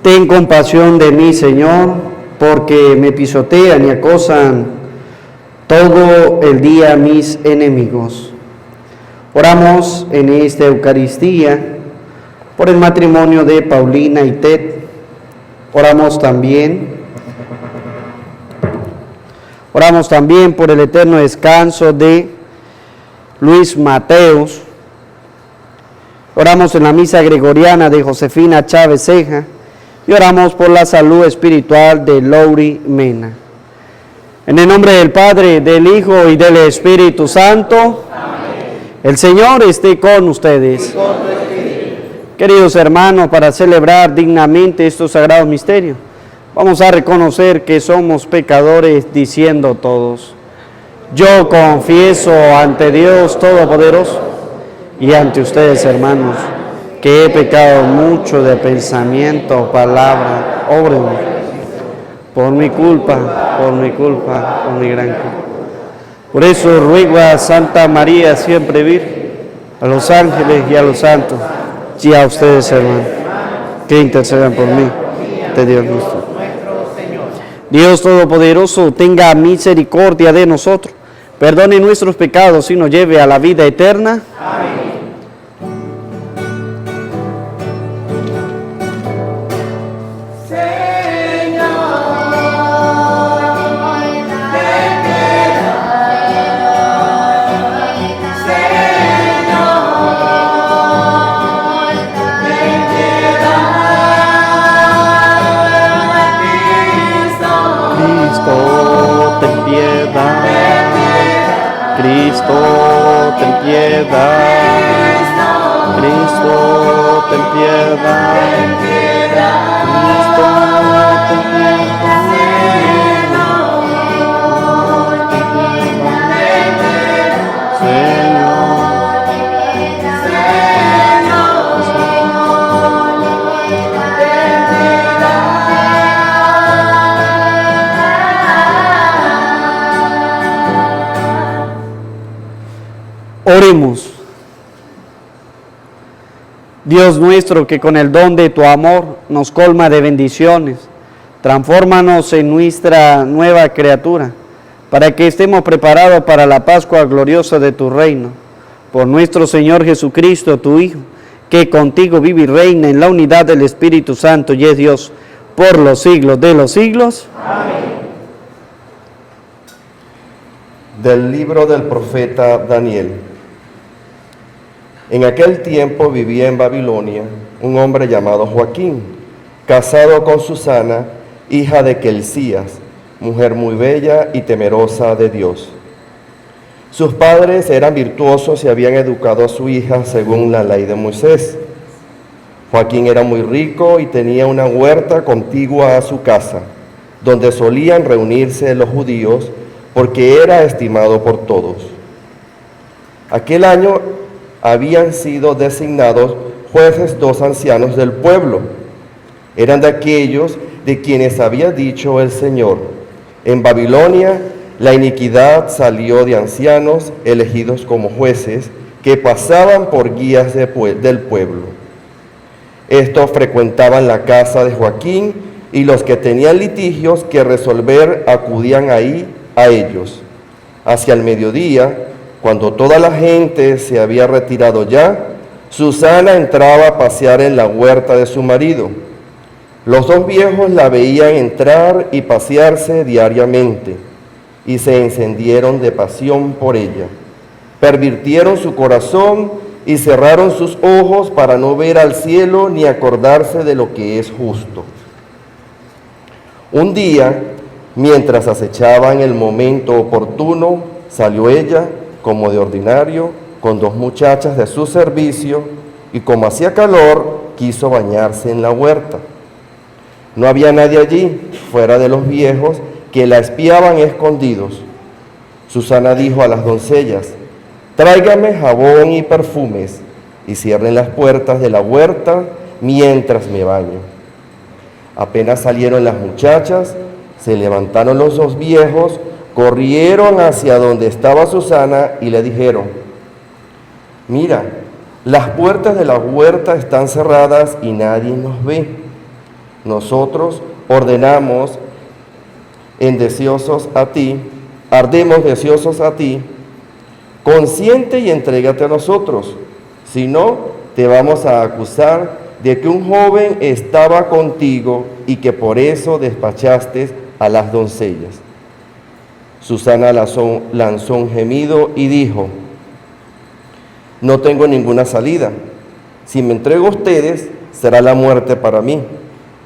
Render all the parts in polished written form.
Ten compasión de mí, Señor, porque me pisotean y acosan todo el día mis enemigos. Oramos en esta Eucaristía por el matrimonio de Paulina y Ted. Oramos también por el eterno descanso de Luis Mateos. Oramos en la misa gregoriana de Josefina Chávez Ceja y oramos por la salud espiritual de Lauri Mena. En el nombre del Padre, del Hijo y del Espíritu Santo. Amén. El Señor esté con ustedes. Y con tu espíritu. Queridos hermanos, para celebrar dignamente estos sagrados misterios, vamos a reconocer que somos pecadores diciendo todos: yo confieso ante Dios Todopoderoso y ante ustedes, hermanos, que he pecado mucho de pensamiento, palabra, obra, por mi culpa, por mi gran culpa. Por eso ruego a Santa María, siempre Virgen, a los ángeles y a los santos, y a ustedes, hermanos, que intercedan por mí, ante Dios nuestro. Dios Todopoderoso, tenga misericordia de nosotros, perdone nuestros pecados y nos lleve a la vida eterna. Amén. Cristo, ten piedad. Cristo, ten piedad. Cristo, ten piedad. Oremos. Dios nuestro, que con el don de tu amor nos colma de bendiciones, transfórmanos en nuestra nueva criatura, para que estemos preparados para la Pascua gloriosa de tu reino. Por nuestro Señor Jesucristo, tu Hijo, que contigo vive y reina en la unidad del Espíritu Santo y es Dios por los siglos de los siglos. Amén. Del libro del profeta Daniel. En aquel tiempo vivía en Babilonia un hombre llamado Joaquín, casado con Susana, hija de Kelcías, mujer muy bella y temerosa de Dios. Sus padres eran virtuosos y habían educado a su hija según la ley de Moisés. Joaquín era muy rico y tenía una huerta contigua a su casa, donde solían reunirse los judíos, porque era estimado por todos. Aquel año habían sido designados jueces 2 ancianos del pueblo. Eran de aquellos de quienes había dicho el Señor: en Babilonia la iniquidad salió de ancianos elegidos como jueces, que pasaban por guías del pueblo. Estos frecuentaban la casa de Joaquín, y los que tenían litigios que resolver acudían ahí a ellos. Hacia el mediodía, cuando toda la gente se había retirado ya, Susana entraba a pasear en la huerta de su marido. Los 2 viejos la veían entrar y pasearse diariamente, y se encendieron de pasión por ella. Pervirtieron su corazón y cerraron sus ojos para no ver al cielo ni acordarse de lo que es justo. Un día, mientras acechaban el momento oportuno, salió ella, como de ordinario, con 2 muchachas de su servicio, y como hacía calor, quiso bañarse en la huerta. No había nadie allí, fuera de los viejos, que la espiaban escondidos. Susana dijo a las doncellas: tráigame jabón y perfumes, y cierren las puertas de la huerta mientras me baño. Apenas salieron las muchachas, se levantaron los 2 viejos, corrieron hacia donde estaba Susana y le dijeron: mira, las puertas de la huerta están cerradas y nadie nos ve. Nosotros ardemos deseosos a ti, consciente y entrégate a nosotros. Si no, te vamos a acusar de que un joven estaba contigo y que por eso despachaste a las doncellas. Susana lanzó un gemido y dijo: no tengo ninguna salida. Si me entrego a ustedes, será la muerte para mí.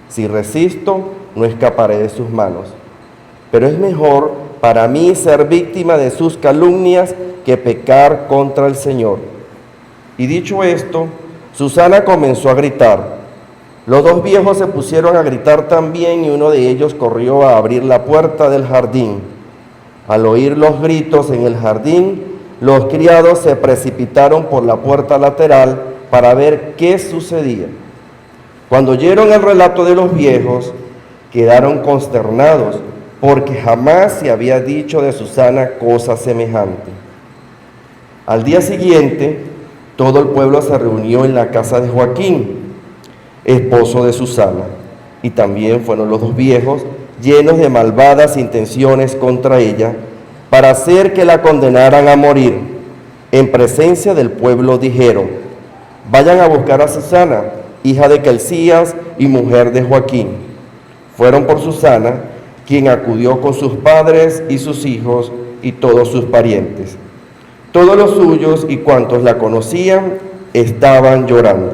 Si resisto, no escaparé de sus manos. Pero es mejor para mí ser víctima de sus calumnias que pecar contra el Señor. Y dicho esto, Susana comenzó a gritar. Los dos viejos se pusieron a gritar también y uno de ellos corrió a abrir la puerta del jardín. Al oír los gritos en el jardín, los criados se precipitaron por la puerta lateral para ver qué sucedía. Cuando oyeron el relato de los viejos, quedaron consternados, porque jamás se había dicho de Susana cosa semejante. Al día siguiente, todo el pueblo se reunió en la casa de Joaquín, esposo de Susana, y también fueron los dos viejos, llenos de malvadas intenciones contra ella, para hacer que la condenaran a morir. En presencia del pueblo dijeron: vayan a buscar a Susana, hija de Quelcías y mujer de Joaquín. Fueron por Susana, quien acudió con sus padres y sus hijos y todos sus parientes. Todos los suyos y cuantos la conocían estaban llorando.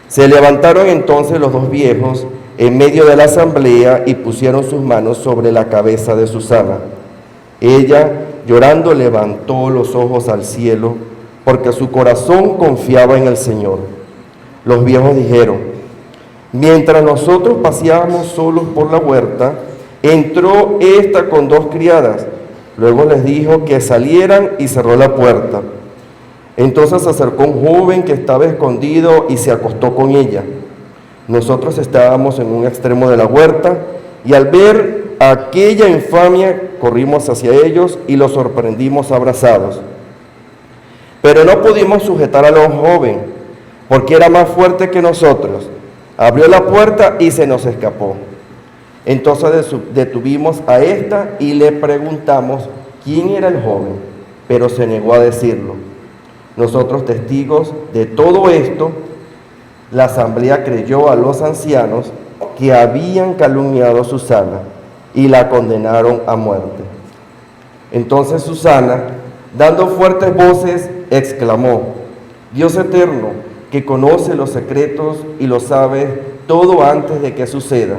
Se levantaron entonces los dos viejos en medio de la asamblea y pusieron sus manos sobre la cabeza de Susana. Ella, llorando, levantó los ojos al cielo, porque su corazón confiaba en el Señor. Los viejos dijeron: mientras nosotros paseábamos solos por la huerta, entró esta con dos criadas. Luego les dijo que salieran y cerró la puerta. Entonces se acercó un joven que estaba escondido y se acostó con ella. Nosotros estábamos en un extremo de la huerta y al ver aquella infamia corrimos hacia ellos y los sorprendimos abrazados. Pero no pudimos sujetar al joven porque era más fuerte que nosotros. Abrió la puerta y se nos escapó. Entonces detuvimos a esta y le preguntamos quién era el joven, pero se negó a decirlo. Nosotros, testigos de todo esto, la asamblea creyó a los ancianos que habían calumniado a Susana y la condenaron a muerte. Entonces Susana, dando fuertes voces, exclamó: Dios eterno, que conoce los secretos y lo sabe todo antes de que suceda,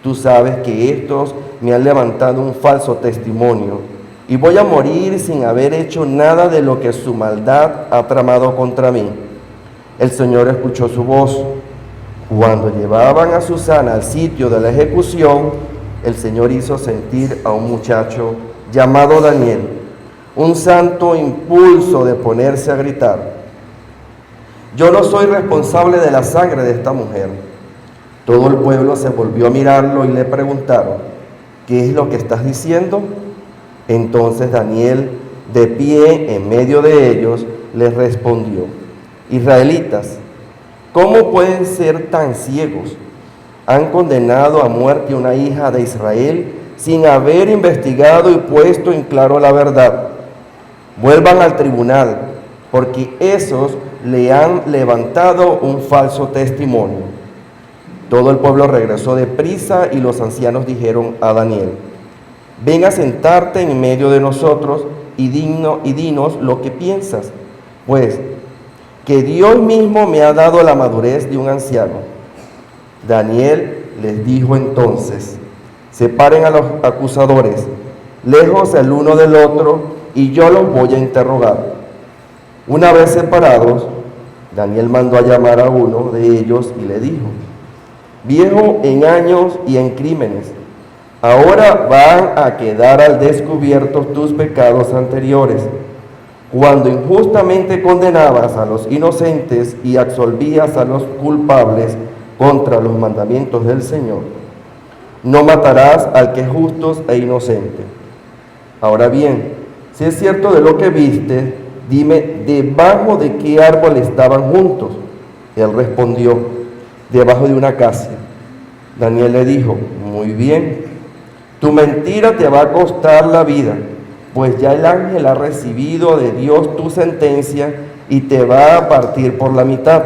tú sabes que estos me han levantado un falso testimonio y voy a morir sin haber hecho nada de lo que su maldad ha tramado contra mí. El Señor escuchó su voz. Cuando llevaban a Susana al sitio de la ejecución, el Señor hizo sentir a un muchacho llamado Daniel un santo impulso de ponerse a gritar: yo no soy responsable de la sangre de esta mujer. Todo el pueblo se volvió a mirarlo y le preguntaron: ¿qué es lo que estás diciendo? Entonces Daniel, de pie en medio de ellos, les respondió: israelitas, ¿cómo pueden ser tan ciegos? Han condenado a muerte a una hija de Israel sin haber investigado y puesto en claro la verdad. Vuelvan al tribunal, porque esos le han levantado un falso testimonio. Todo el pueblo regresó deprisa y los ancianos dijeron a Daniel: ven a sentarte en medio de nosotros y dinos lo que piensas, pues que Dios mismo me ha dado la madurez de un anciano. Daniel les dijo entonces: separen a los acusadores, lejos el uno del otro, y yo los voy a interrogar. Una vez separados, Daniel mandó a llamar a uno de ellos y le dijo: viejo en años y en crímenes, ahora van a quedar al descubierto tus pecados anteriores, cuando injustamente condenabas a los inocentes y absolvías a los culpables contra los mandamientos del Señor. No matarás al que es justo e inocente. Ahora bien, si es cierto de lo que viste, dime debajo de qué árbol estaban juntos. Él respondió: debajo de una acacia. Daniel le dijo, muy bien, tu mentira te va a costar la vida, pues ya el ángel ha recibido de Dios tu sentencia y te va a partir por la mitad.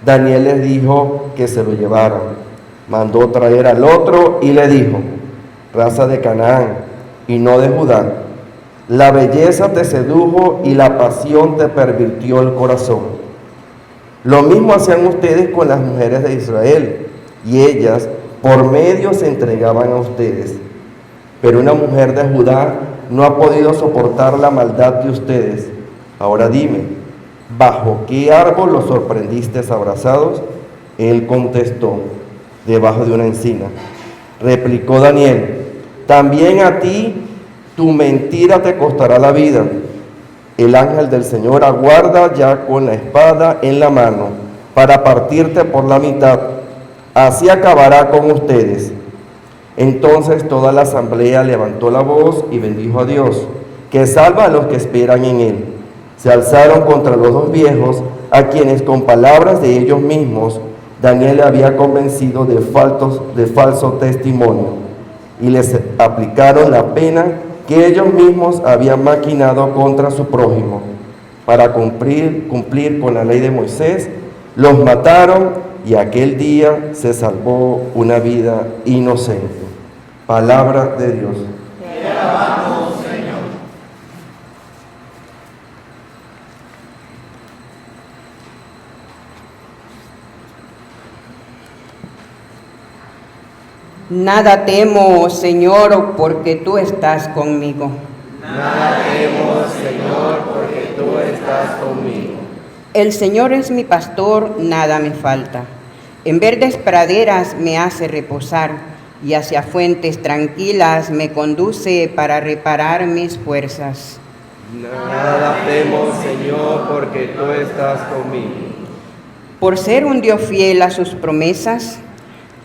Daniel les dijo que se lo llevaran. Mandó traer al otro y le dijo, raza de Canaán y no de Judá, la belleza te sedujo y la pasión te pervirtió el corazón. Lo mismo hacían ustedes con las mujeres de Israel, y ellas por medio se entregaban a ustedes. Pero una mujer de Judá no ha podido soportar la maldad de ustedes. Ahora dime, ¿bajo qué árbol los sorprendiste abrazados? Él contestó, debajo de una encina. Replicó Daniel, también a ti tu mentira te costará la vida. El ángel del Señor aguarda ya con la espada en la mano para partirte por la mitad. Así acabará con ustedes. Entonces toda la asamblea levantó la voz y bendijo a Dios, que salva a los que esperan en Él. Se alzaron contra los dos viejos, a quienes con palabras de ellos mismos Daniel le había convencido de falso testimonio, y les aplicaron la pena que ellos mismos habían maquinado contra su prójimo. Para cumplir con la ley de Moisés, los mataron, y aquel día se salvó una vida inocente. Palabra de Dios. Te alabamos, Señor. Nada temo, Señor, porque tú estás conmigo. Nada temo, Señor, porque tú estás conmigo. El Señor es mi pastor, nada me falta. En verdes praderas me hace reposar, y hacia fuentes tranquilas me conduce para reparar mis fuerzas. Nada temo, Señor, porque tú estás conmigo. Por ser un Dios fiel a sus promesas,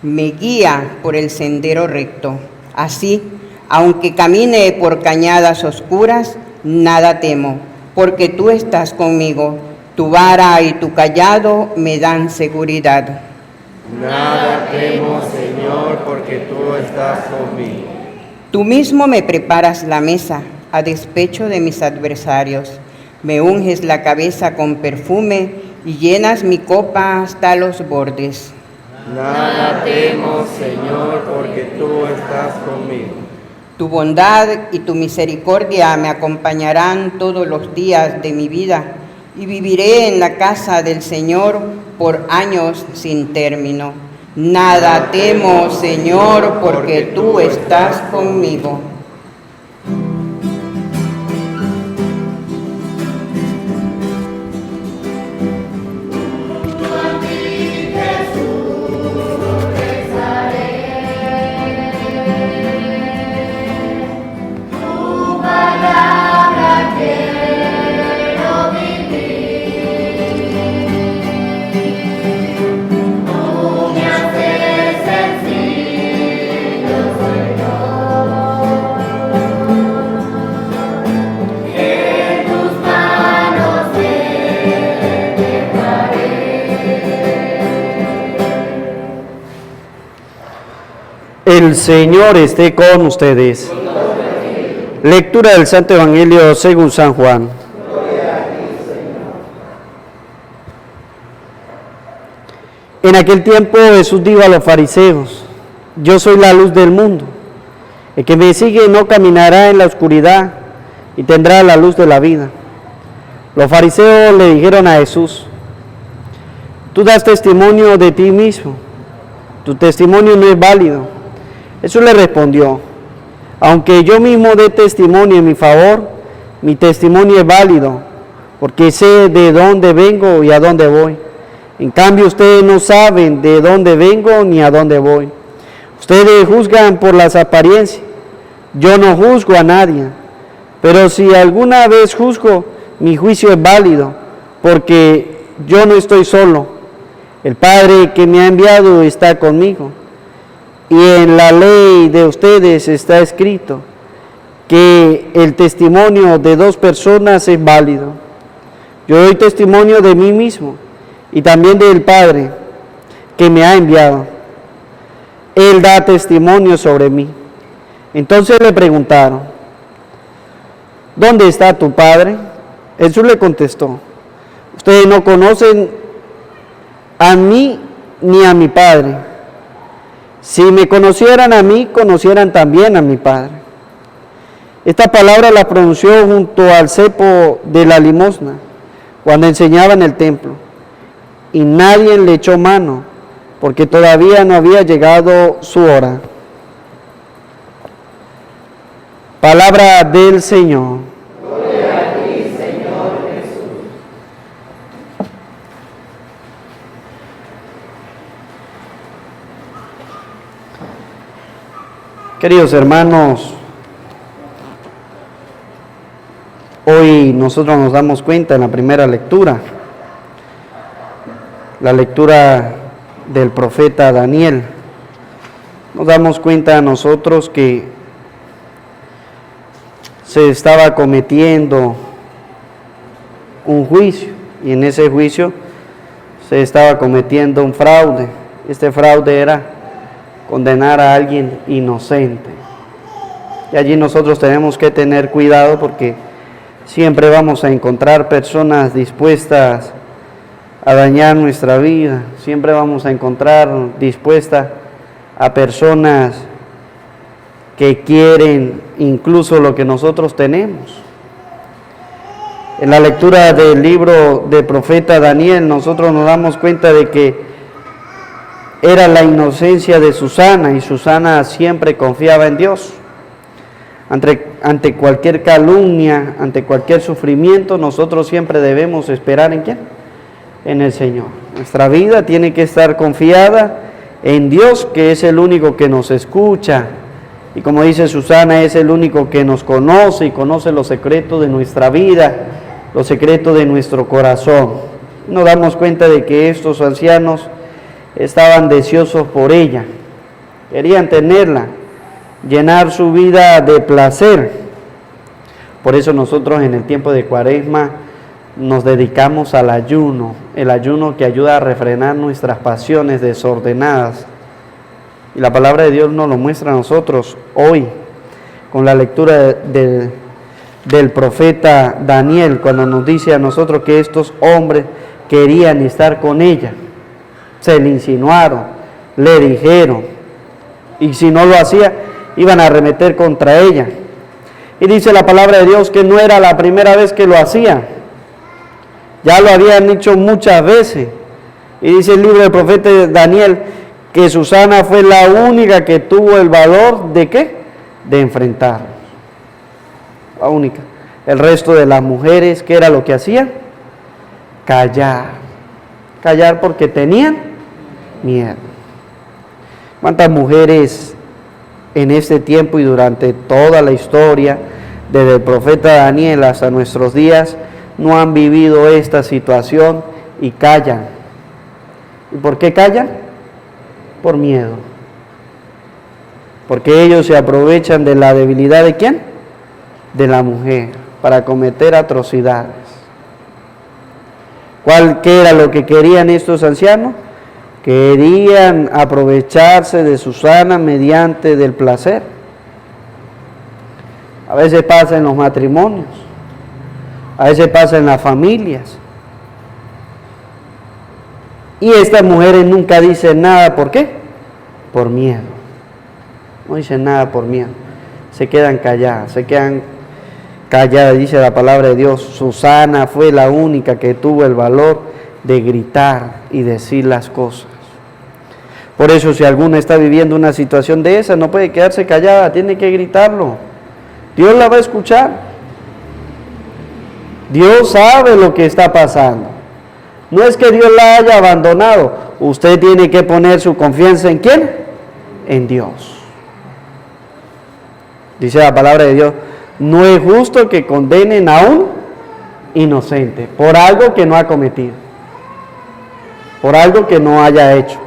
me guía por el sendero recto. Así, aunque camine por cañadas oscuras, nada temo, porque tú estás conmigo. Tu vara y tu cayado me dan seguridad. Nada temo, Señor, porque tú estás conmigo. Tú mismo me preparas la mesa a despecho de mis adversarios. Me unges la cabeza con perfume y llenas mi copa hasta los bordes. Nada temo, Señor, porque tú estás conmigo. Tu bondad y tu misericordia me acompañarán todos los días de mi vida, y viviré en la casa del Señor por años sin término. Nada temo, Señor, porque tú estás conmigo. El Señor esté con ustedes. Lectura del Santo Evangelio según San Juan. En aquel tiempo Jesús dijo a los fariseos, yo soy la luz del mundo. El que me sigue no caminará en la oscuridad y tendrá la luz de la vida. Los fariseos le dijeron a Jesús, tú das testimonio de ti mismo, tu testimonio no es válido. Jesús le respondió, aunque yo mismo dé testimonio en mi favor, mi testimonio es válido, porque sé de dónde vengo y a dónde voy. En cambio, ustedes no saben de dónde vengo ni a dónde voy. Ustedes juzgan por las apariencias. Yo no juzgo a nadie, pero si alguna vez juzgo, mi juicio es válido, porque yo no estoy solo. El Padre que me ha enviado está conmigo. Y en la ley de ustedes está escrito que el testimonio de dos personas es válido. Yo doy testimonio de mí mismo y también del Padre que me ha enviado. Él da testimonio sobre mí. Entonces le preguntaron, ¿dónde está tu padre? Jesús le contestó, ustedes no conocen a mí ni a mi Padre. Si me conocieran a mí, conocieran también a mi Padre. Esta palabra la pronunció junto al cepo de la limosna, cuando enseñaba en el templo, y nadie le echó mano, porque todavía no había llegado su hora. Palabra del Señor. Gloria a ti, Señor Jesús. Queridos hermanos, hoy nosotros nos damos cuenta en la primera lectura, la lectura del profeta Daniel, nos damos cuenta nosotros que se estaba cometiendo un juicio y en ese juicio se estaba cometiendo un fraude. Este fraude era condenar a alguien inocente. Y allí nosotros tenemos que tener cuidado porque siempre vamos a encontrar personas dispuestas a dañar nuestra vida. Siempre vamos a encontrar dispuestas a personas que quieren incluso lo que nosotros tenemos. En la lectura del libro del profeta Daniel, nosotros nos damos cuenta de que era la inocencia de Susana, y Susana siempre confiaba en Dios. Ante cualquier calumnia, ante cualquier sufrimiento, nosotros siempre debemos esperar ¿en quién? En el Señor. Nuestra vida tiene que estar confiada en Dios, que es el único que nos escucha. Y como dice Susana, es el único que nos conoce y conoce los secretos de nuestra vida, los secretos de nuestro corazón. Nos damos cuenta de que estos ancianos estaban deseosos por ella, querían tenerla, llenar su vida de placer. Por eso nosotros en el tiempo de Cuaresma nos dedicamos al ayuno, el ayuno que ayuda a refrenar nuestras pasiones desordenadas. Y la palabra de Dios nos lo muestra a nosotros hoy, con la lectura del profeta Daniel, cuando nos dice a nosotros que estos hombres querían estar con ella. Se le insinuaron, le dijeron, y si no lo hacía, iban a arremeter contra ella. Y dice la palabra de Dios que no era la primera vez que lo hacía, ya lo habían hecho muchas veces. Y dice el libro del profeta Daniel que Susana fue la única que tuvo el valor de ¿qué? De enfrentarlos. La única. El resto de las mujeres, ¿qué era lo que hacían? Callar. Callar porque tenían miedo. ¿Cuántas mujeres en este tiempo y durante toda la historia, desde el profeta Daniel hasta nuestros días, no han vivido esta situación y callan? ¿Y por qué callan? Por miedo. Porque ellos se aprovechan de la debilidad ¿de quién? De la mujer, para cometer atrocidades. ¿Qué era lo que querían estos ancianos? Querían aprovecharse de Susana mediante del placer. A veces pasa en los matrimonios, a veces pasa en las familias. Y estas mujeres nunca dicen nada, ¿por qué? Por miedo. No dicen nada por miedo. Se quedan calladas, dice la palabra de Dios. Susana fue la única que tuvo el valor de gritar y decir las cosas. Por eso si alguna está viviendo una situación de esa, no puede quedarse callada, tiene que gritarlo. Dios la va a escuchar. Dios sabe lo que está pasando. No es que Dios la haya abandonado. Usted tiene que poner su confianza ¿en quién? En Dios. Dice la palabra de Dios, no es justo que condenen a un inocente por algo que no ha cometido, por algo que no haya hecho.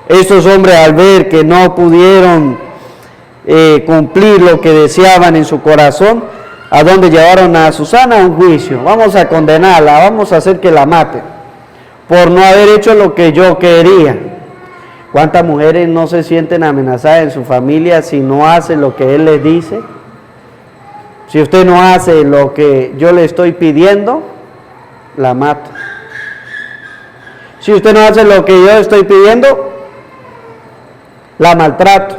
Estos hombres, al ver que no pudieron cumplir lo que deseaban en su corazón, ¿a dónde llevaron a Susana? A un juicio. Vamos a condenarla, vamos a hacer que la maten por no haber hecho lo que yo quería. ¿Cuántas mujeres no se sienten amenazadas en su familia si no hace lo que él les dice? Si usted no hace lo que yo le estoy pidiendo, la mato. Si usted no hace lo que yo estoy pidiendo, la maltrato.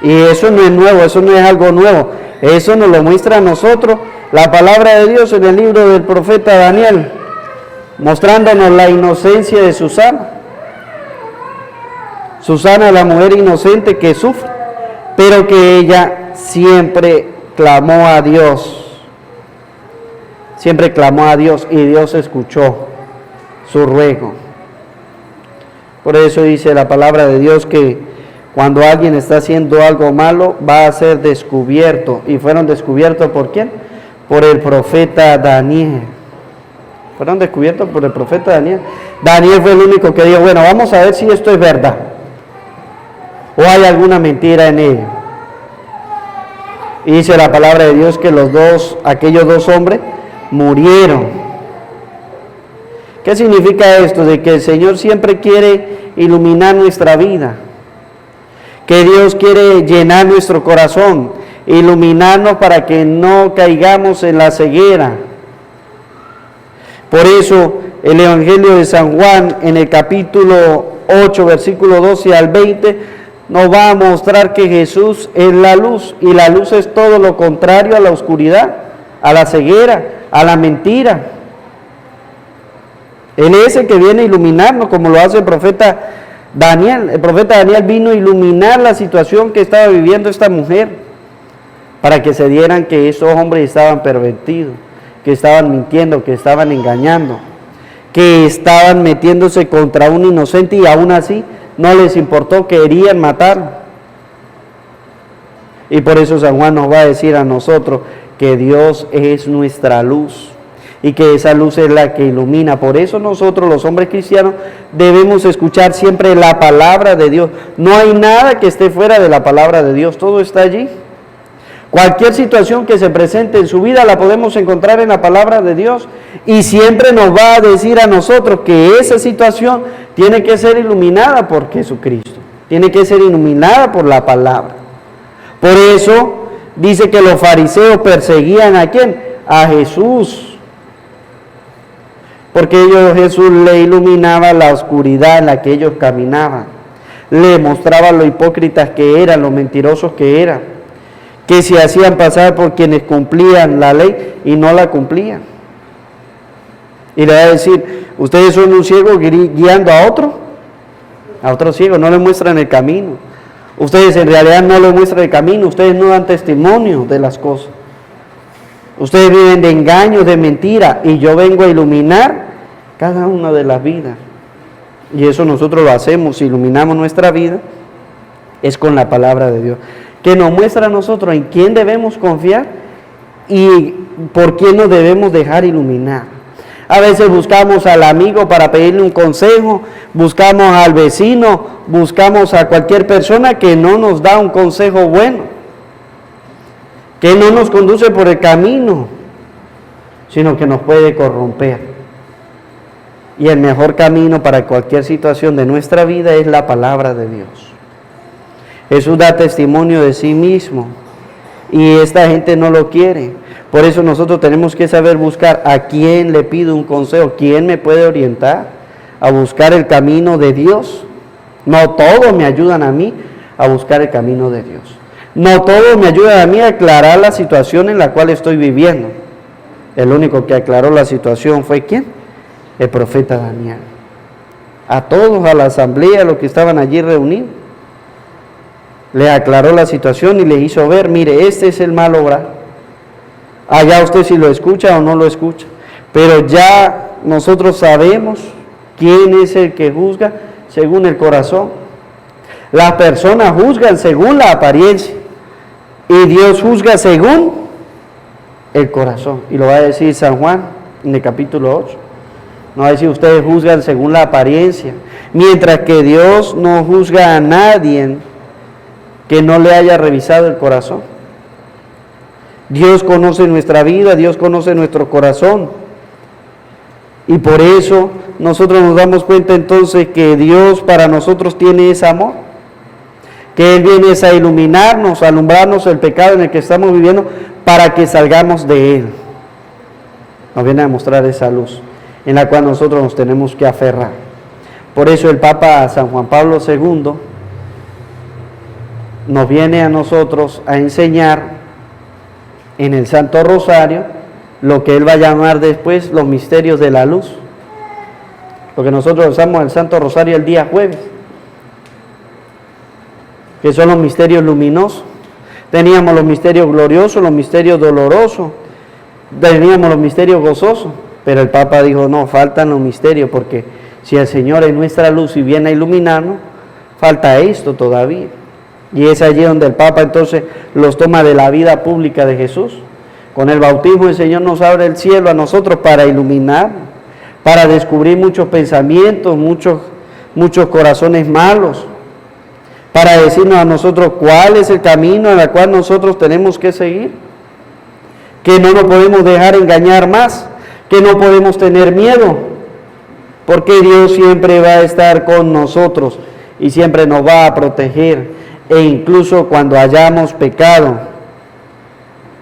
Y eso no es nuevo, eso no es algo nuevo. Eso nos lo muestra a nosotros la palabra de Dios en el libro del profeta Daniel, mostrándonos la inocencia de Susana. Susana, la mujer inocente que sufre, pero que ella siempre clamó a Dios. Siempre clamó a Dios y Dios escuchó su ruego. Por eso dice la palabra de Dios que cuando alguien está haciendo algo malo va a ser descubierto. ¿Y fueron descubiertos por quién? Por el profeta Daniel. Fueron descubiertos por el profeta Daniel. Daniel fue el único que dijo, bueno, vamos a ver si esto es verdad o hay alguna mentira en ello. Y dice la palabra de Dios que aquellos dos hombres murieron. ¿Qué significa esto? De que el Señor siempre quiere iluminar nuestra vida, que Dios quiere llenar nuestro corazón, iluminarnos para que no caigamos en la ceguera. Por eso el Evangelio de San Juan en el capítulo 8, versículo 12 al 20, nos va a mostrar que Jesús es la luz, y la luz es todo lo contrario a la oscuridad, a la ceguera, a la mentira. Él es el que viene a iluminarnos, como lo hace el profeta Daniel. El profeta Daniel vino a iluminar la situación que estaba viviendo esta mujer, para que se dieran que esos hombres estaban pervertidos, que estaban mintiendo, que estaban engañando, que estaban metiéndose contra un inocente, y aún así no les importó, querían matarlo. Y por eso San Juan nos va a decir a nosotros que Dios es nuestra luz y que esa luz es la que ilumina. Por eso nosotros, los hombres cristianos, debemos escuchar siempre la palabra de Dios. No hay nada que esté fuera de la palabra de Dios, todo está allí. Cualquier situación que se presente en su vida la podemos encontrar en la palabra de Dios, y siempre nos va a decir a nosotros que esa situación tiene que ser iluminada por Jesucristo, tiene que ser iluminada por la palabra. Por eso dice que los fariseos perseguían ¿a quién? A Jesús, porque Jesús le iluminaba la oscuridad en la que ellos caminaban, le mostraba lo hipócritas que eran, lo mentirosos que eran, que se hacían pasar por quienes cumplían la ley y no la cumplían. Y le va a decir, ustedes son un ciego guiando a otro ciego, no le muestran el camino. Ustedes en realidad no le muestran el camino, ustedes no dan testimonio de las cosas. Ustedes viven de engaños, de mentira, y yo vengo a iluminar cada una de las vidas. Y eso nosotros lo hacemos, iluminamos nuestra vida, es con la palabra de Dios, que nos muestra a nosotros en quién debemos confiar y por quién nos debemos dejar iluminar. A veces buscamos al amigo para pedirle un consejo, buscamos al vecino, buscamos a cualquier persona que no nos da un consejo bueno, que no nos conduce por el camino, sino que nos puede corromper. Y el mejor camino para cualquier situación de nuestra vida es la palabra de Dios. Jesús da testimonio de sí mismo y esta gente no lo quiere. Por eso nosotros tenemos que saber buscar a quién le pido un consejo, quién me puede orientar a buscar el camino de Dios. No todos me ayudan a mí a buscar el camino de Dios. No todos me ayudan a mí a aclarar la situación en la cual estoy viviendo. El único que aclaró la situación fue ¿quién? El profeta Daniel. A todos, a la asamblea, los que estaban allí reunidos, le aclaró la situación y le hizo ver, mire, este es el mal obrar. Allá usted si lo escucha o no lo escucha, pero ya nosotros sabemos quién es el que juzga según el corazón. Las personas juzgan según la apariencia y Dios juzga según el corazón. Y lo va a decir San Juan en el capítulo 8. No va a decir ustedes juzgan según la apariencia, mientras que Dios no juzga a nadie que no le haya revisado el corazón. Dios conoce nuestra vida, Dios conoce nuestro corazón. Y por eso nosotros nos damos cuenta entonces que Dios para nosotros tiene ese amor, que Él viene a iluminarnos, a alumbrarnos el pecado en el que estamos viviendo para que salgamos de Él. Nos viene a mostrar esa luz en la cual nosotros nos tenemos que aferrar. Por eso el Papa San Juan Pablo II nos viene a nosotros a enseñar en el Santo Rosario lo que él va a llamar después los misterios de la luz. Lo que nosotros usamos el Santo Rosario el día jueves, que son los misterios luminosos. Teníamos los misterios gloriosos, los misterios dolorosos, teníamos los misterios gozosos, pero el Papa dijo, no, faltan los misterios, porque si el Señor es nuestra luz y viene a iluminarnos, falta esto todavía. Y es allí donde el Papa entonces los toma de la vida pública de Jesús. Con el bautismo el Señor nos abre el cielo a nosotros para iluminar, para descubrir muchos pensamientos, muchos corazones malos, para decirnos a nosotros cuál es el camino en el cual nosotros tenemos que seguir, que no nos podemos dejar engañar más, que no podemos tener miedo, porque Dios siempre va a estar con nosotros y siempre nos va a proteger, e incluso cuando hayamos pecado,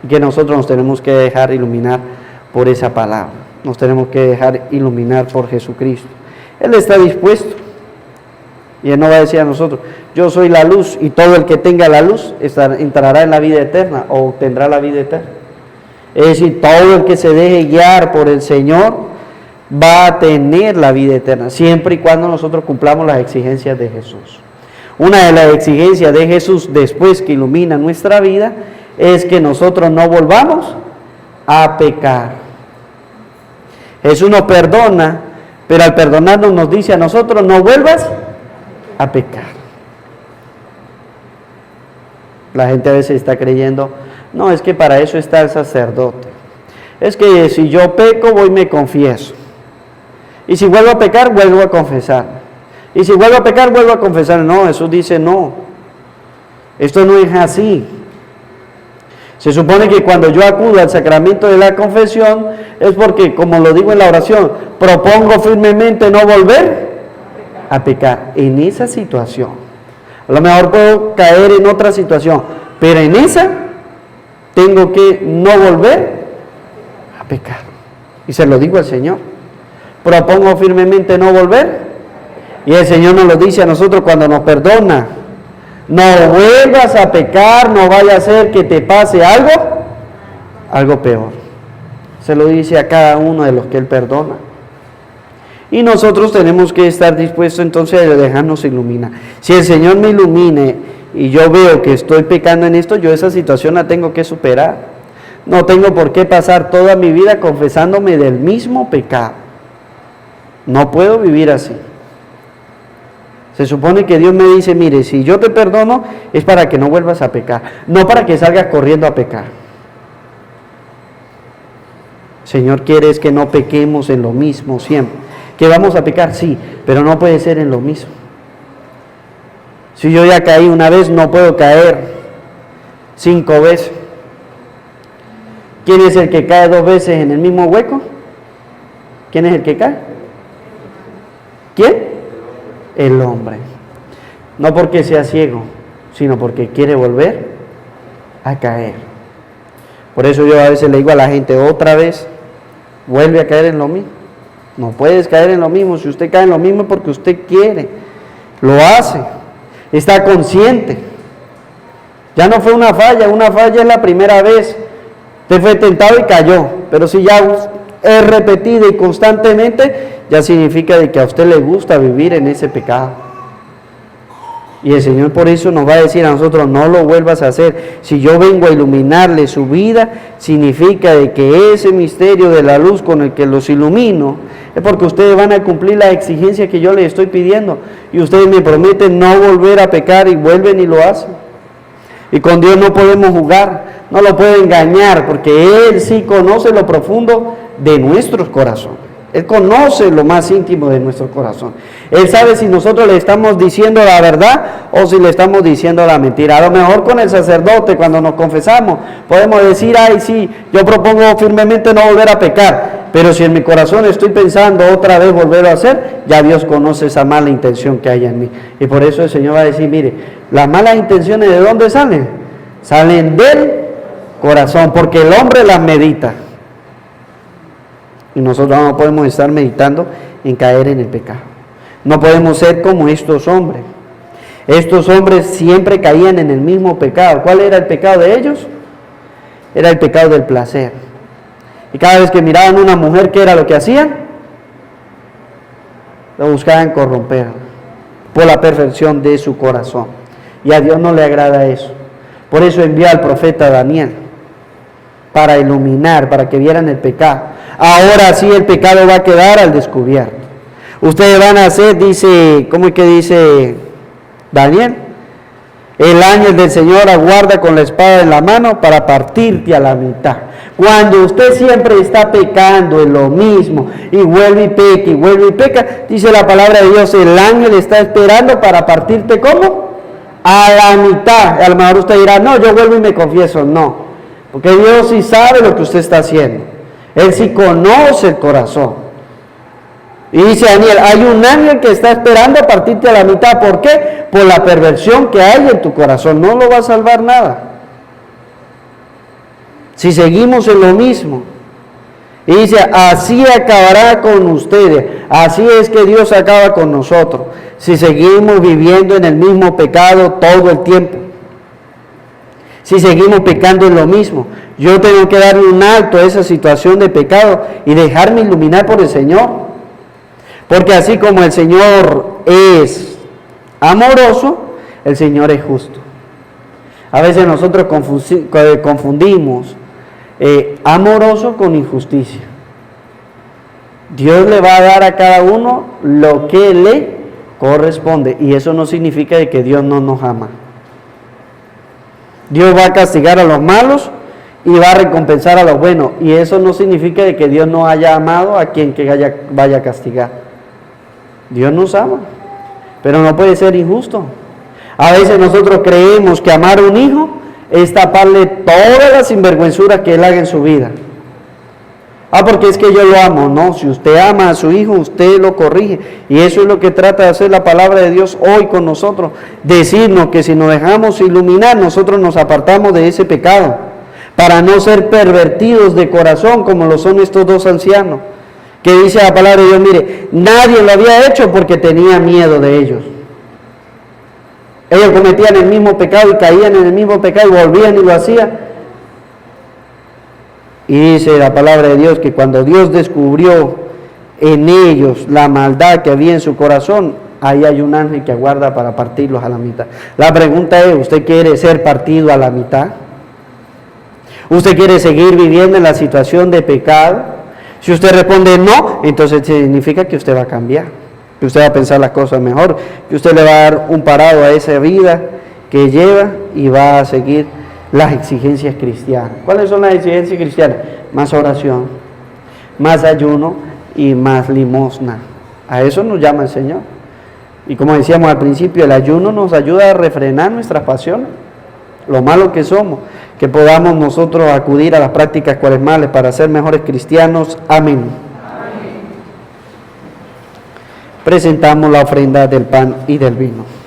que nosotros nos tenemos que dejar iluminar por esa palabra, nos tenemos que dejar iluminar por Jesucristo. Él está dispuesto, y Él no va a decir a nosotros, yo soy la luz, y todo el que tenga la luz entrará en la vida eterna, o obtendrá la vida eterna. Es decir, todo el que se deje guiar por el Señor va a tener la vida eterna, siempre y cuando nosotros cumplamos las exigencias de Jesús. Una de las exigencias de Jesús después que ilumina nuestra vida es que nosotros no volvamos a pecar. Jesús nos perdona, pero al perdonarnos nos dice a nosotros, no vuelvas a pecar. La gente a veces está creyendo, no, es que para eso está el sacerdote. Es que si yo peco, voy y me confieso. Y si vuelvo a pecar, vuelvo a confesar. Y si vuelvo a pecar, vuelvo a confesar. No, Jesús dice no. Esto no es así. Se supone que cuando yo acudo al sacramento de la confesión, es porque, como lo digo en la oración, propongo firmemente no volver a pecar en esa situación. A lo mejor puedo caer en otra situación, pero en esa tengo que no volver a pecar. Y se lo digo al Señor. Propongo firmemente no volver. Y el Señor nos lo dice a nosotros cuando nos perdona. No vuelvas a pecar, no vaya a ser que te pase algo peor. Se lo dice a cada uno de los que Él perdona. Y nosotros tenemos que estar dispuestos entonces a dejarnos iluminar. Si el Señor me ilumine y yo veo que estoy pecando en esto, yo esa situación la tengo que superar. No tengo por qué pasar toda mi vida confesándome del mismo pecado. No puedo vivir así. Se supone que Dios me dice, mire, si yo te perdono es para que no vuelvas a pecar, no para que salgas corriendo a pecar. Señor quiere es que no pequemos en lo mismo siempre. ¿Que vamos a pecar? Sí, pero no puede ser en lo mismo. Si yo ya caí una vez, no puedo caer 5 veces. ¿Quién es el que cae 2 veces en el mismo hueco? ¿Quién es el que cae? ¿Quién? El hombre. No porque sea ciego, sino porque quiere volver a caer. Por eso yo a veces le digo a la gente, otra vez, vuelve a caer en lo mismo. No puedes caer en lo mismo. Si usted cae en lo mismo es porque usted quiere, lo hace, está consciente. Ya no fue una falla es la primera vez. Usted fue tentado y cayó, pero si ya es repetido y constantemente, ya significa de que a usted le gusta vivir en ese pecado. Y el Señor por eso nos va a decir a nosotros, no lo vuelvas a hacer. Si yo vengo a iluminarle su vida, significa de que ese misterio de la luz con el que los ilumino, es porque ustedes van a cumplir la exigencia que yo les estoy pidiendo. Y ustedes me prometen no volver a pecar y vuelven y lo hacen. Y con Dios no podemos jugar, no lo puede engañar, porque Él sí conoce lo profundo de nuestros corazones. Él conoce lo más íntimo de nuestro corazón. Él sabe si nosotros le estamos diciendo la verdad o si le estamos diciendo la mentira. A lo mejor con el sacerdote, cuando nos confesamos, podemos decir, ay, sí, yo propongo firmemente no volver a pecar. Pero si en mi corazón estoy pensando otra vez volverlo a hacer, ya Dios conoce esa mala intención que hay en mí. Y por eso el Señor va a decir, mire, las malas intenciones, ¿de dónde salen? Salen del corazón, porque el hombre las medita. Y nosotros no podemos estar meditando en caer en el pecado. No podemos ser como estos hombres. Estos hombres siempre caían en el mismo pecado. ¿Cuál era el pecado de ellos? Era el pecado del placer. Y cada vez que miraban a una mujer, ¿qué era lo que hacían? Lo buscaban corromper por la perfección de su corazón. Y a Dios no le agrada eso. Por eso envió al profeta Daniel para iluminar, para que vieran el pecado. Ahora sí el pecado va a quedar al descubierto. Ustedes van a hacer, dice, ¿cómo es que dice Daniel? El ángel del Señor aguarda con la espada en la mano para partirte a la mitad. Cuando usted siempre está pecando en lo mismo y vuelve y peca, dice la palabra de Dios, el ángel está esperando para partirte ¿cómo? A la mitad. A lo mejor usted dirá, no, yo vuelvo y me confieso. No, porque Dios sí sabe lo que usted está haciendo. Él sí conoce el corazón. Y dice Daniel, hay un ángel que está esperando a partirte a la mitad. ¿Por qué? Por la perversión que hay en tu corazón. No lo va a salvar nada. Si seguimos en lo mismo. Y dice, así acabará con ustedes. Así es que Dios acaba con nosotros. Si seguimos viviendo en el mismo pecado todo el tiempo. Si seguimos pecando en lo mismo. Yo tengo que darle un alto a esa situación de pecado y dejarme iluminar por el Señor. Porque así como el Señor es amoroso, el Señor es justo. A veces nosotros confundimos amoroso con injusticia. Dios le va a dar a cada uno lo que le corresponde. Y eso no significa de que Dios no nos ama. Dios va a castigar a los malos y va a recompensar a los buenos. Y eso no significa de que Dios no haya amado a quien que vaya a castigar. Dios nos ama, pero no puede ser injusto. A veces nosotros creemos que amar a un hijo es taparle todas las sinvergüenzuras que él haga en su vida. Porque es que yo lo amo. No, si usted ama a su hijo, usted lo corrige. Y eso es lo que trata de hacer la palabra de Dios hoy con nosotros. Decirnos que si nos dejamos iluminar, nosotros nos apartamos de ese pecado. Para no ser pervertidos de corazón como lo son estos dos ancianos. Que dice la palabra de Dios, mire, nadie lo había hecho porque tenía miedo de ellos. Ellos cometían el mismo pecado y caían en el mismo pecado y volvían y lo hacían. Y dice la palabra de Dios que cuando Dios descubrió en ellos la maldad que había en su corazón, ahí hay un ángel que aguarda para partirlos a la mitad. La pregunta es, ¿usted quiere ser partido a la mitad? ¿Usted quiere seguir viviendo en la situación de pecado? Si usted responde no, entonces significa que usted va a cambiar, que usted va a pensar las cosas mejor, que usted le va a dar un parado a esa vida que lleva y va a seguir las exigencias cristianas. ¿Cuáles son las exigencias cristianas? Más oración, más ayuno y más limosna. A eso nos llama el Señor. Y como decíamos al principio, el ayuno nos ayuda a refrenar nuestras pasiones, lo malo que somos, que podamos nosotros acudir a las prácticas cuaresmales para ser mejores cristianos. Amén. Amén. Presentamos la ofrenda del pan y del vino.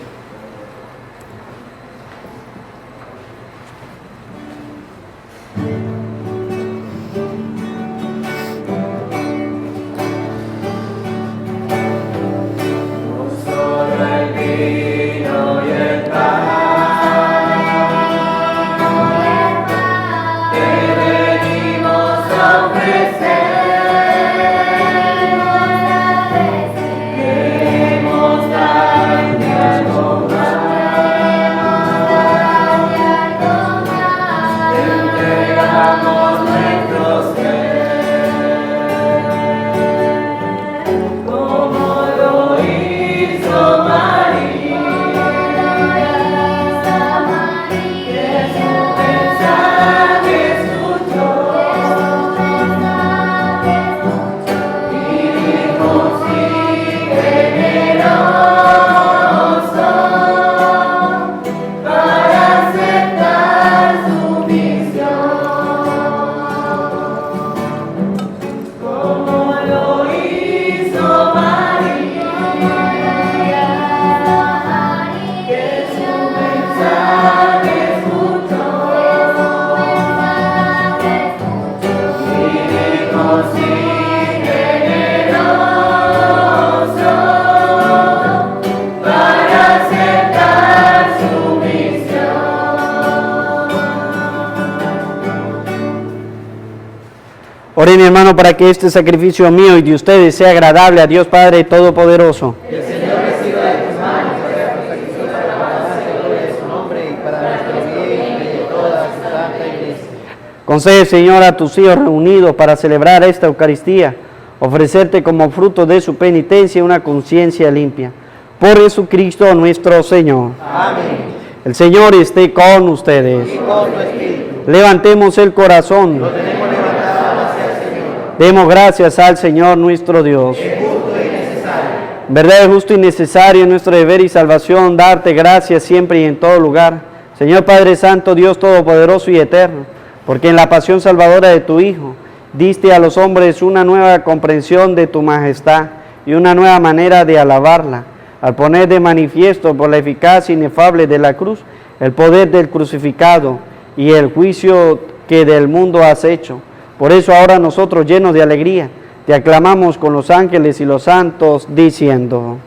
Ore, mi hermano, para que este sacrificio mío y de ustedes sea agradable a Dios Padre Todopoderoso. Que el Señor reciba de tus manos para perfección para la alabanza y gloria de su nombre y para nuestro bien y de toda su santa iglesia. Concede, Señor, a tus hijos reunidos para celebrar esta Eucaristía, ofrecerte como fruto de su penitencia una conciencia limpia. Por Jesucristo nuestro Señor. Amén. El Señor esté con ustedes. Y con tu espíritu. Levantemos el corazón. Lo tenemos levantado hacia el Señor. Demos gracias al Señor nuestro Dios. Es justo y necesario. Verdad es justo y necesario en nuestro deber y salvación darte gracias siempre y en todo lugar. Señor Padre Santo, Dios Todopoderoso y Eterno, porque en la pasión salvadora de tu Hijo diste a los hombres una nueva comprensión de tu majestad y una nueva manera de alabarla, al poner de manifiesto por la eficacia inefable de la cruz el poder del crucificado y el juicio que del mundo has hecho. Por eso ahora nosotros, llenos de alegría, te aclamamos con los ángeles y los santos, diciendo: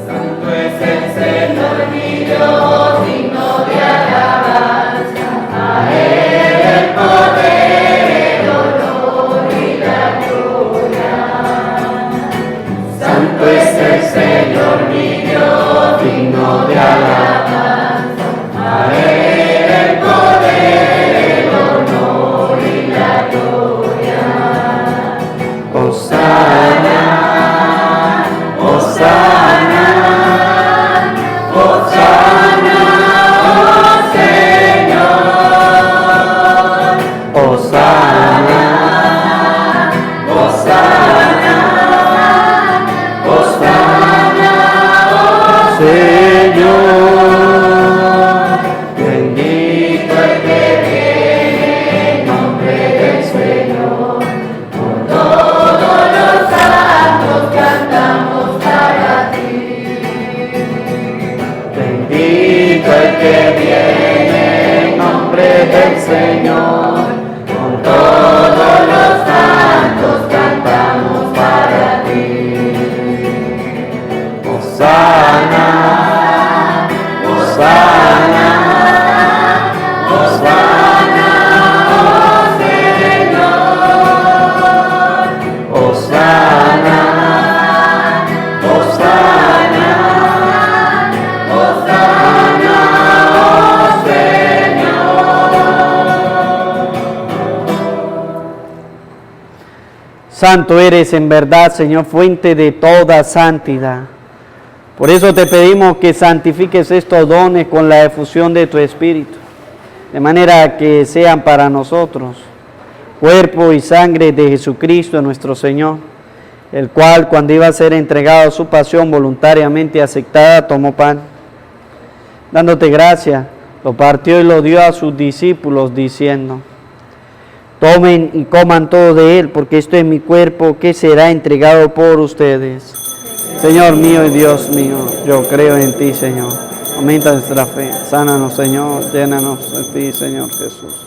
Santo es el Señor mi Dios, digno de alabanza. A Él el poder, el honor y la gloria. Santo es el Señor mi Dios, digno de alabanza. A Él el poder, el honor y la gloria. Hosana, Hosana, Hosana, oh Señor. Hosana, Hosana, Hosana, oh Señor. Bendito el que viene en nombre del Señor. Por todos los santos cantamos para ti. Bendito el que viene en nombre del Señor. Con todos los santos cantamos para ti. Hosana, Hosana, Hosana, oh Señor. Hosana, Hosana, Hosana, oh Señor. Santo eres en verdad, Señor, fuente de toda santidad. Por eso te pedimos que santifiques estos dones con la efusión de tu Espíritu, de manera que sean para nosotros cuerpo y sangre de Jesucristo nuestro Señor, el cual, cuando iba a ser entregado a su pasión voluntariamente aceptada, tomó pan. Dándote gracia, lo partió y lo dio a sus discípulos, diciendo: tomen y coman todo de él, porque esto es mi cuerpo que será entregado por ustedes. Señor mío y Dios mío, yo creo en ti, Señor. Aumenta nuestra fe. Sánanos, Señor. Llénanos de ti, Señor Jesús.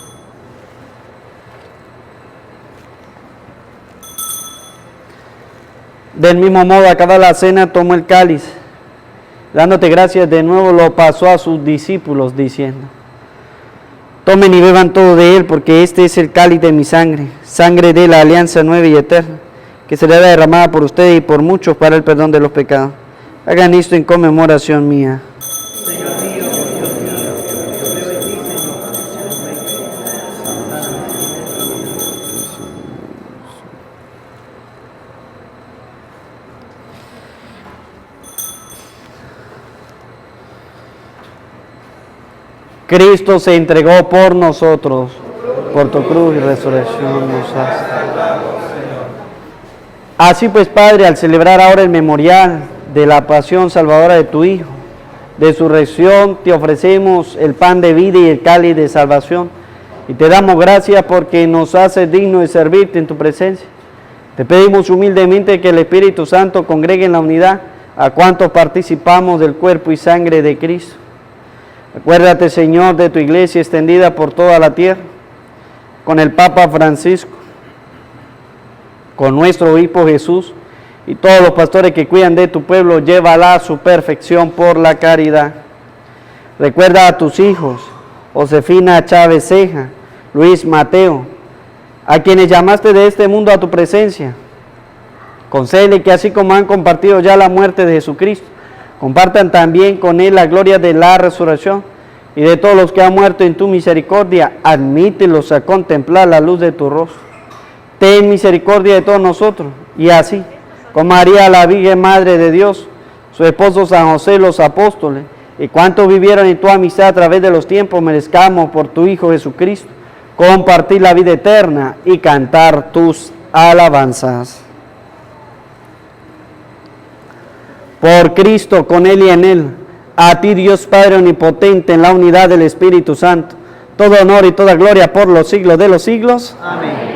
Del mismo modo, acabada la cena, tomó el cáliz. Dándote gracias de nuevo, lo pasó a sus discípulos, diciendo: tomen y beban todo de él, porque este es el cáliz de mi sangre, sangre de la alianza nueva y eterna, que será derramada por ustedes y por muchos para el perdón de los pecados. Hagan esto en conmemoración mía. Cristo se entregó por nosotros, por tu cruz y resurrección nos has salvado. Así pues, Padre, al celebrar ahora el memorial de la pasión salvadora de tu Hijo, de su resurrección, te ofrecemos el pan de vida y el cáliz de salvación, y te damos gracias porque nos haces dignos de servirte en tu presencia. Te pedimos humildemente que el Espíritu Santo congregue en la unidad a cuantos participamos del cuerpo y sangre de Cristo. Acuérdate, Señor, de tu iglesia extendida por toda la tierra, con el Papa Francisco, con nuestro obispo Jesús y todos los pastores que cuidan de tu pueblo, llévala a su perfección por la caridad. Recuerda a tus hijos Josefina Chávez Ceja, Luis Mateo, a quienes llamaste de este mundo a tu presencia. Concédele que así como han compartido ya la muerte de Jesucristo, compartan también con Él la gloria de la resurrección, y de todos los que han muerto en tu misericordia, admítelos a contemplar la luz de tu rostro. Ten misericordia de todos nosotros, y así, con María, la Virgen Madre de Dios, su esposo San José, los apóstoles, y cuantos vivieron en tu amistad a través de los tiempos, merezcamos por tu Hijo Jesucristo compartir la vida eterna y cantar tus alabanzas. Por Cristo, con Él y en Él, a ti Dios Padre Omnipotente, en la unidad del Espíritu Santo, todo honor y toda gloria por los siglos de los siglos. Amén.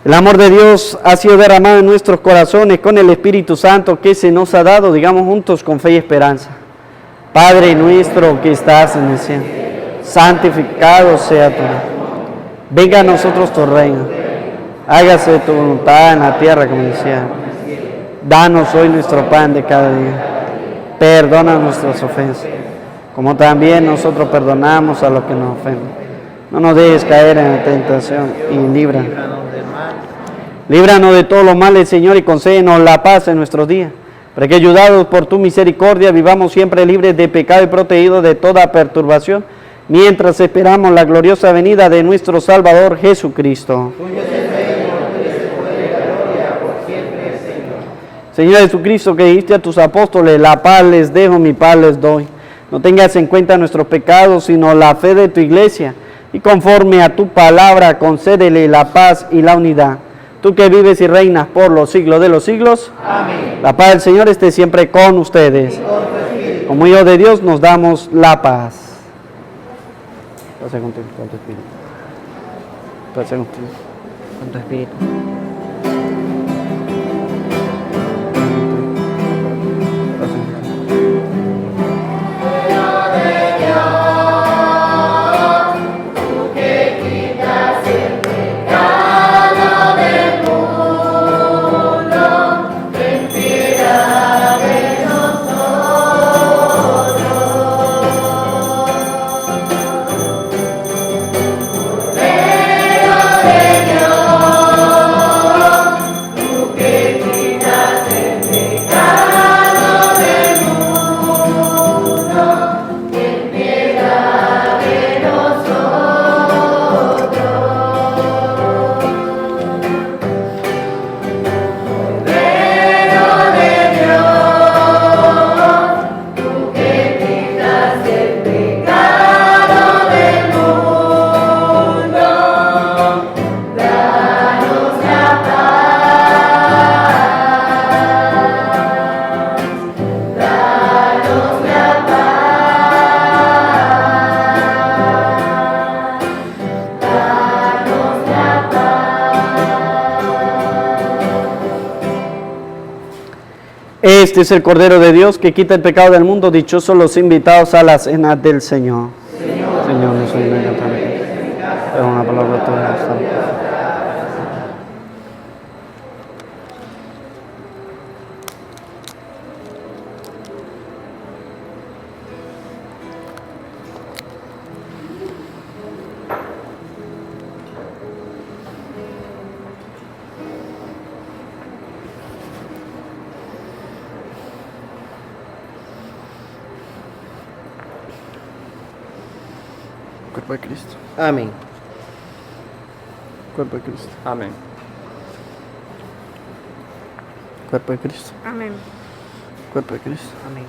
El amor de Dios ha sido derramado en nuestros corazones con el Espíritu Santo que se nos ha dado, digamos juntos, con fe y esperanza. Padre nuestro que estás en el cielo, santificado sea tu nombre. Venga a nosotros tu reino. Hágase tu voluntad en la tierra como en el cielo. Danos hoy nuestro pan de cada día. Perdona nuestras ofensas, como también nosotros perdonamos a los que nos ofenden. No nos dejes caer en la tentación y líbranos. Líbranos de todos los males, Señor, y concédenos la paz en nuestros días, para que, ayudados por tu misericordia, vivamos siempre libres de pecado y protegidos de toda perturbación, mientras esperamos la gloriosa venida de nuestro Salvador Jesucristo. Señor Jesucristo, que dijiste a tus apóstoles, la paz les dejo, mi paz les doy. No tengas en cuenta nuestros pecados, sino la fe de tu iglesia, y conforme a tu palabra, concédele la paz y la unidad. Tú que vives y reinas por los siglos de los siglos. Amén. La paz del Señor esté siempre con ustedes. Como hijos de Dios nos damos la paz. Pase contigo, con tu espíritu. Pase contigo, con tu espíritu. Este es el Cordero de Dios que quita el pecado del mundo. Dichosos los invitados a la cena del Señor. Señor, no soy digno de entrar en ti, pero una palabra tuya basta. Cuerpo de Cristo. Amén. Cuerpo de Cristo. Amén. Cuerpo de Cristo. Amén. Cuerpo de Cristo. Amén.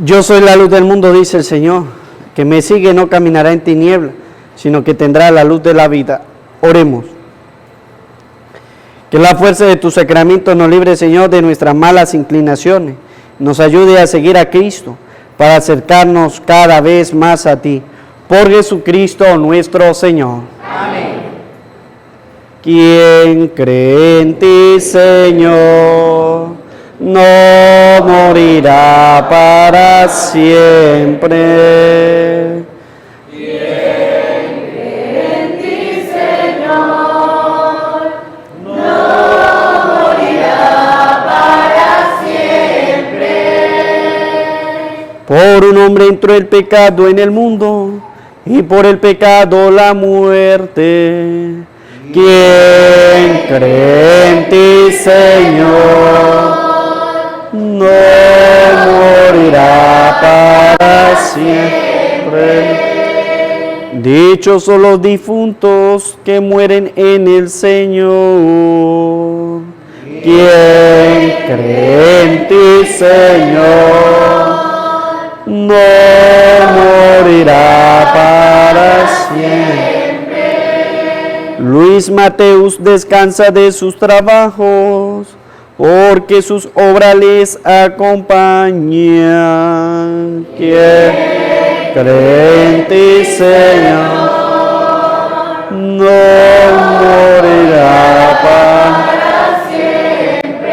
Yo soy la luz del mundo, dice el Señor. Que me sigue no caminará en tinieblas, sino que tendrá la luz de la vida. Oremos. Que la fuerza de tu sacramento nos libre, Señor, de nuestras malas inclinaciones. Nos ayude a seguir a Cristo para acercarnos cada vez más a ti. Por Jesucristo nuestro Señor. Amén. Quien cree en ti, Señor, no morirá para siempre. Por un hombre entró el pecado en el mundo, y por el pecado la muerte. Quien cree en ti, Señor, no morirá para siempre. Dichos son los difuntos que mueren en el Señor. Quien cree en ti, Señor, no morirá para siempre. Luis Mateus descansa de sus trabajos, porque sus obras les acompañan. Quien cree en ti, Señor, no morirá para siempre.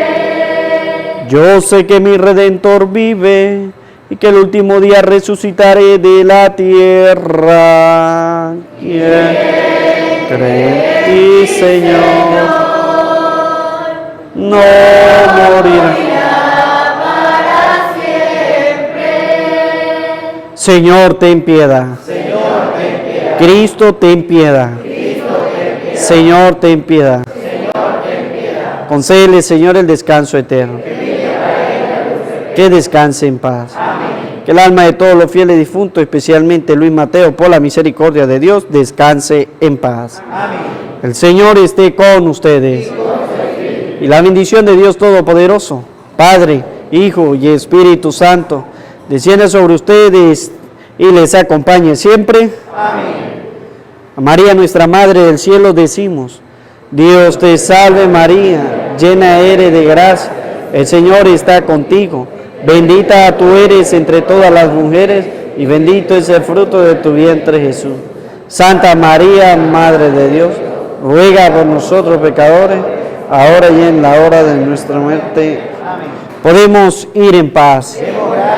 Yo sé que mi Redentor vive, y que el último día resucitaré de la tierra. Quien cree en ti, Señor, no morirá para siempre. Señor, ten piedad. Señor, ten piedad. Cristo, ten piedad. Cristo, ten piedad. Señor, ten piedad. Señor, ten piedad. Concédele, Señor, el descanso eterno. Que descanse en paz. Amén. Que el alma de todos los fieles difuntos, especialmente Luis Mateo, por la misericordia de Dios, descanse en paz. Amén. El Señor esté con ustedes. Y la bendición de Dios Todopoderoso, Padre, Hijo y Espíritu Santo, descienda sobre ustedes y les acompañe siempre. Amén. A María, nuestra Madre del Cielo, decimos: Dios te salve María, llena eres de gracia, el Señor está contigo. Bendita tú eres entre todas las mujeres, y bendito es el fruto de tu vientre, Jesús. Santa María, Madre de Dios, ruega por nosotros pecadores, ahora y en la hora de nuestra muerte. Podemos ir en paz. Demos gracias